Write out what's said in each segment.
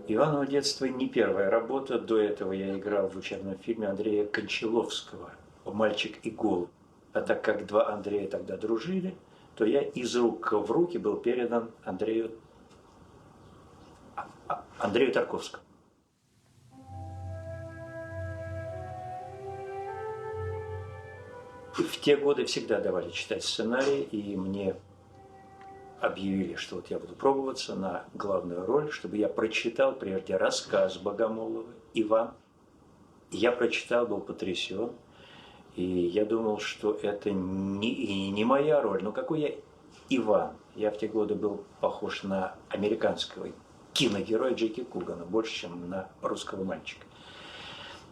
Иваново детство не первая работа. До этого я играл в учебном фильме Андрея Кончаловского «Мальчик и голубь». А так как два Андрея тогда дружили, то я из рук в руки был передан Андрею Тарковскому. В те годы всегда давали читать сценарий, и мне объявили, что вот я буду пробоваться на главную роль, чтобы я прочитал прежде рассказ Богомолова «Иван». Я прочитал, был потрясен, и я думал, что это не моя роль. Но какой я Иван? Я в те годы был похож на американского киногероя Джеки Кугана, больше, чем на русского мальчика.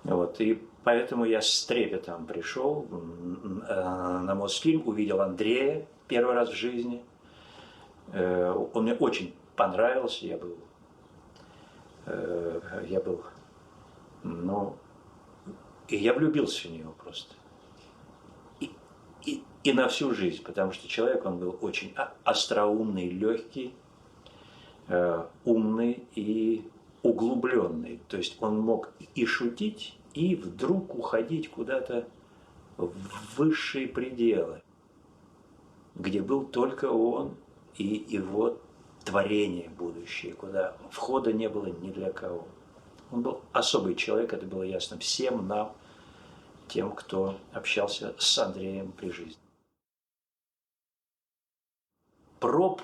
Вот, и поэтому я с трепетом пришел на Мосфильм, увидел Андрея первый раз в жизни. Он мне очень понравился, я я влюбился в него просто. И на всю жизнь, потому что человек, он был очень остроумный, легкий, умный и углубленный. То есть он мог и шутить, и вдруг уходить куда-то в высшие пределы, где был только он и его творение будущее, куда входа не было ни для кого. Он был особый человек, это было ясно всем нам, тем, кто общался с Андреем при жизни. Проб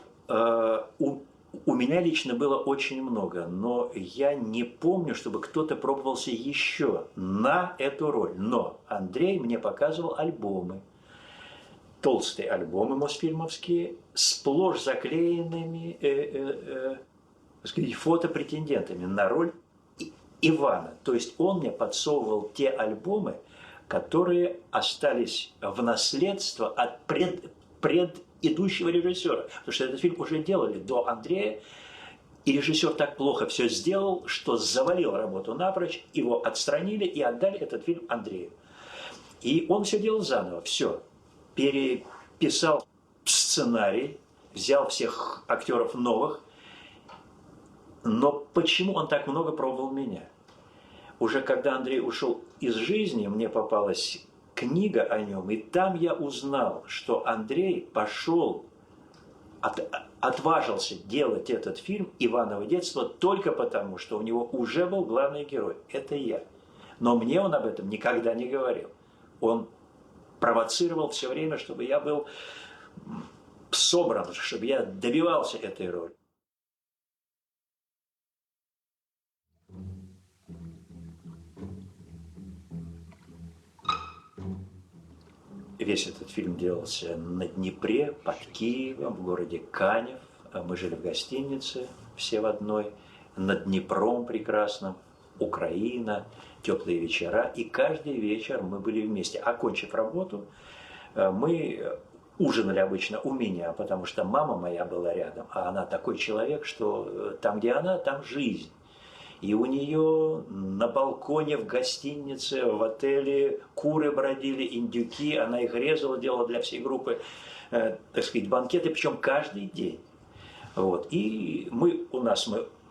у меня лично было очень много, но я не помню, чтобы кто-то пробовался еще на эту роль. Но Андрей мне показывал альбомы, толстые альбомы мосфильмовские, сплошь заклеенными фотопретендентами на роль Ивана. То есть он мне подсовывал те альбомы, которые остались в наследство от предыдущего режиссера. Потому что этот фильм уже делали до Андрея, и режиссер так плохо все сделал, что завалил работу напрочь, его отстранили и отдали этот фильм Андрею. И он все делал заново, все. Переписал сценарий, взял всех актеров новых, но почему он так много пробовал меня? Уже когда Андрей ушел из жизни, мне попалась книга о нем, и там я узнал, что Андрей отважился делать этот фильм «Иваново детство» только потому, что у него уже был главный герой. Это я. Но мне он об этом никогда не говорил. Он провоцировал все время, чтобы я был собран, чтобы я добивался этой роли. Весь этот фильм делался на Днепре, под Киевом, в городе Канев. Мы жили в гостинице, все в одной, над Днепром прекрасным, Украина, теплые вечера. И каждый вечер мы были вместе. Окончив работу, мы ужинали обычно у меня, потому что мама моя была рядом, а она такой человек, что там, где она, там жизнь. И у нее на балконе в гостинице, в отеле куры бродили, индюки, она их резала, делала для всей группы, так сказать, банкеты, причем каждый день. Вот. И мы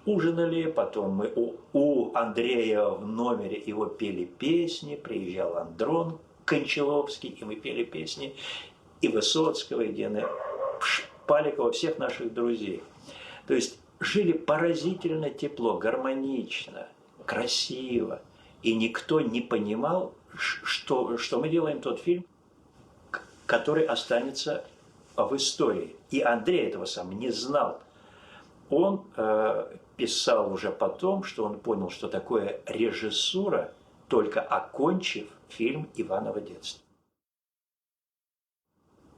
ужинали, потом мы у Андрея в номере его пели песни, приезжал Андрон Кончаловский, и мы пели песни и Высоцкого, и Гены Шпаликова, всех наших друзей. То есть жили поразительно тепло, гармонично, красиво. И никто не понимал, что мы делаем тот фильм, который останется в истории. И Андрей этого сам не знал. Он писал уже потом, что он понял, что такое режиссура, только окончив фильм «Иваново детство».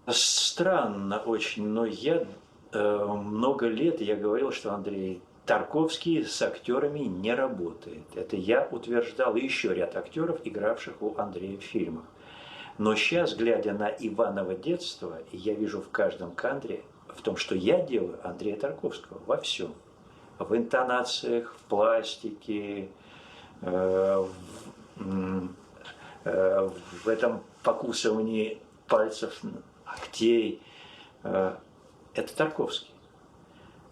Странно очень, но я много лет я говорил, что Андрей Тарковский с актерами не работает. Это я утверждал, и еще ряд актеров, игравших у Андрея в фильмах. Но сейчас, глядя на Иваново детство, я вижу в каждом кадре, в том, что я делаю, Андрея Тарковского во всем. В интонациях, в пластике, в этом покусывании пальцев, ногтей. Это Тарковский.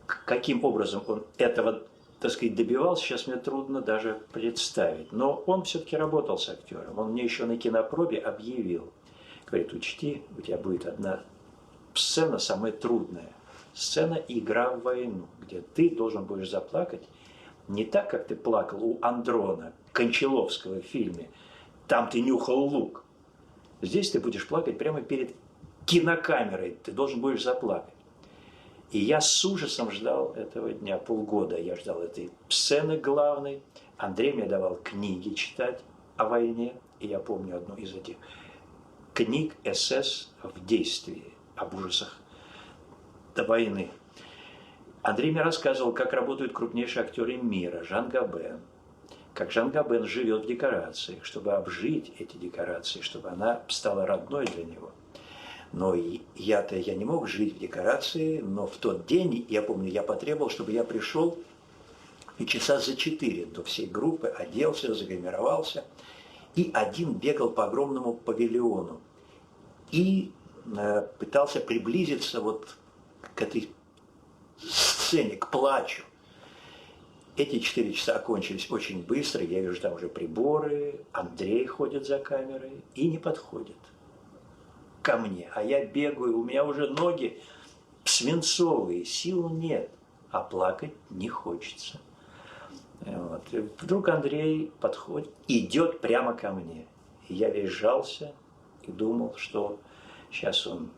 Каким образом он этого так сказать, добивался, сейчас мне трудно даже представить. Но он все-таки работал с актером. Он мне еще на кинопробе объявил. Говорит, учти, у тебя будет одна сцена самая трудная. Сцена «Игра в войну», где ты должен будешь заплакать не так, как ты плакал у Андрона Кончаловского в фильме. Там ты нюхал лук. Здесь ты будешь плакать прямо перед кинокамерой. Ты должен будешь заплакать. И я с ужасом ждал этого дня, полгода я ждал этой сцены главной. Андрей мне давал книги читать о войне. И я помню одну из этих книг «СС в действии», об ужасах войны. Андрей мне рассказывал, как работают крупнейшие актеры мира, Жан Габен. Как Жан Габен живет в декорациях, чтобы обжить эти декорации, чтобы она стала родной для него. Но я не мог жить в декорации, но в тот день, я помню, я потребовал, чтобы я пришел и часа за 4 до всей группы, оделся, загримировался, и один бегал по огромному павильону и пытался приблизиться вот к этой сцене, к плачу. Эти 4 часа окончились очень быстро, я вижу там уже приборы, Андрей ходит за камерой и не подходит ко мне, а я бегаю, у меня уже ноги свинцовые, сил нет, а плакать не хочется. Вот. И вдруг Андрей подходит, идет прямо ко мне. И я весь сжался и думал, что сейчас он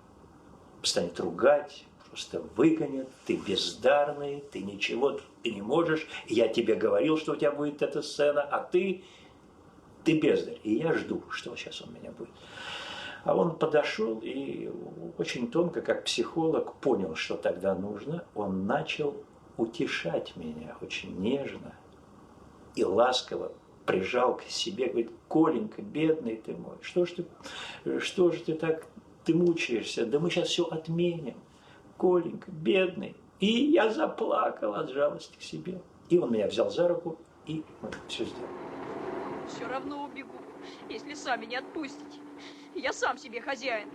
станет ругать, просто выгонит, ты бездарный, ты ничего, ты не можешь, я тебе говорил, что у тебя будет эта сцена, а ты бездарь. И я жду, что сейчас он меня будет. А он подошел и очень тонко, как психолог, понял, что тогда нужно. Он начал утешать меня очень нежно и ласково прижал к себе, говорит, Коленька, бедный ты мой, что же ты так, ты мучаешься, да мы сейчас все отменим, Коленька, бедный. И я заплакал от жалости к себе. И он меня взял за руку, и мы все сделали. Все равно убегу, если сами не отпустите. Я сам себе хозяин.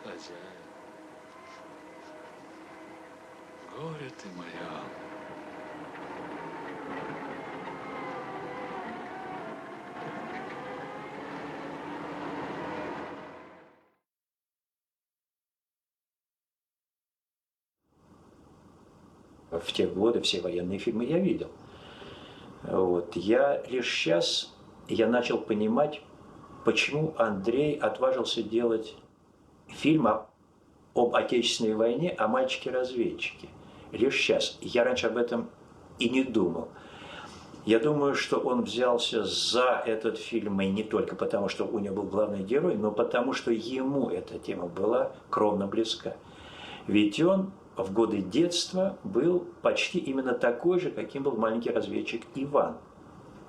Хозяин. Горе ты моя. В те годы все военные фильмы я видел. Вот. Я лишь сейчас начал понимать, почему Андрей отважился делать фильм об Отечественной войне, о мальчике-разведчике. Лишь сейчас. Я раньше об этом и не думал. Я думаю, что он взялся за этот фильм и не только потому, что у него был главный герой, но потому, что ему эта тема была кровно близка. Ведь он в годы детства был почти именно такой же, каким был маленький разведчик Иван.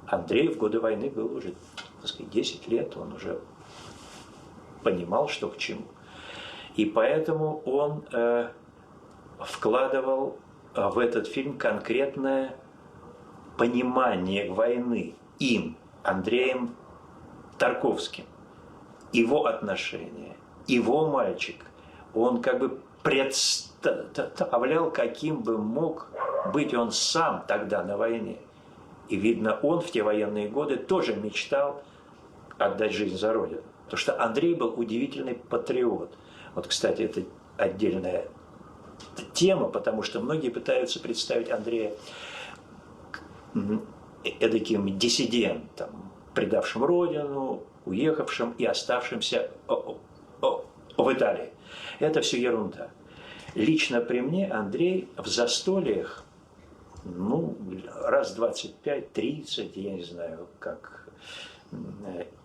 Андрей в годы войны был уже, так сказать, 10 лет, он уже понимал, что к чему. И поэтому он вкладывал в этот фильм конкретное понимание войны им, Андреем Тарковским, его отношения, его мальчик. Он как бы представлял, каким бы мог быть он сам тогда на войне. И видно, он в те военные годы тоже мечтал отдать жизнь за Родину. Потому что Андрей был удивительный патриот. Вот, кстати, это отдельная тема, потому что многие пытаются представить Андрея эдаким диссидентом, предавшим Родину, уехавшим и оставшимся в Италии. Это все ерунда. Лично при мне Андрей в застольях, раз 25-30, я не знаю, как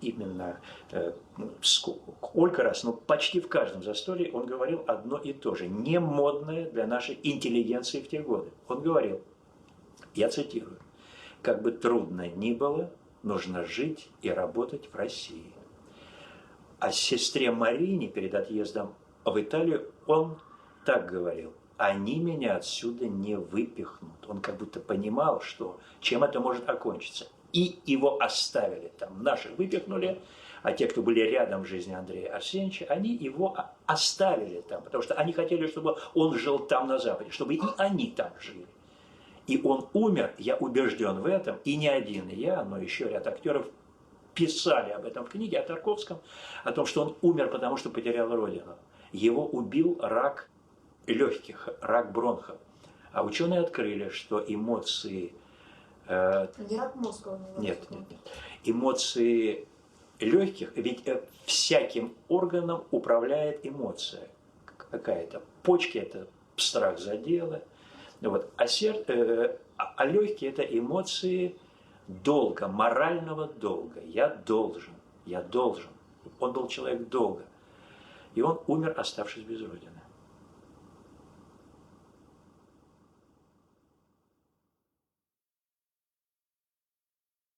именно сколько раз, но почти в каждом застолье он говорил одно и то же, не модное для нашей интеллигенции в те годы. Он говорил, я цитирую, «Как бы трудно ни было, нужно жить и работать в России». А сестре Марине перед отъездом в Италию он так говорил, они меня отсюда не выпихнут. Он как будто понимал, что чем это может окончиться. И его оставили там. Наших выпихнули, а те, кто были рядом в жизни Андрея Арсеньевича, они его оставили там, потому что они хотели, чтобы он жил там на Западе, чтобы и они там жили. И он умер, я убежден в этом, и не один я, но еще ряд актеров писали об этом в книге, о Тарковском, о том, что он умер, потому что потерял родину. Его убил рак легких, рак бронхов. А ученые открыли, что эмоции... Не рак мозга у него. Нет. Эмоции легких, ведь всяким органом управляет эмоция какая-то. Почки – это страх задела. Вот. А легкие – это эмоции долга, морального долга. Я должен. Он был человек долга. И он умер, оставшись без родины.